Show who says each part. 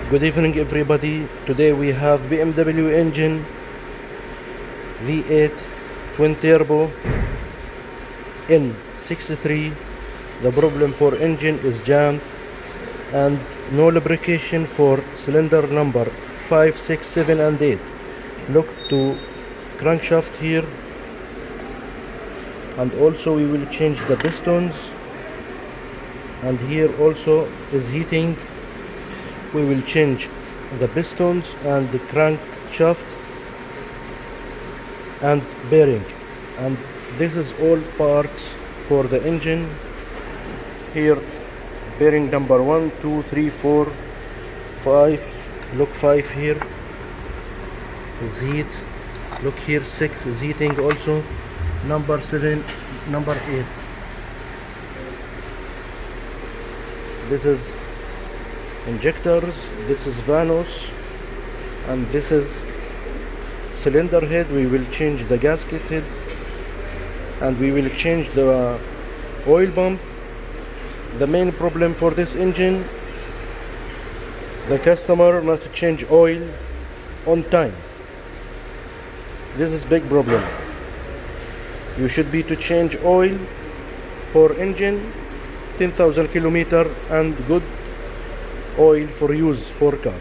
Speaker 1: Good evening everybody. Today we have BMW engine V8 twin turbo N63. The problem for engine is jammed and no lubrication for cylinder number 5, 6, 7 and 8. Look to crankshaft here, and also we will change the pistons, and here also is heating. We will change the pistons and the crankshaft and bearing, and this is all parts for the engine. Here bearing number 1, 2, 3, 4, 5. Look, 5 here is heat. Look here, 6 is heating also. Number 7, number 8. This is injectors, this is vanos, and this is cylinder head. We will change the gasket head, and we will change the oil pump. The main problem for this engine, the customer not to change oil on time. This is big problem. You should be to change oil for engine 10,000 kilometer and good oil for use for car.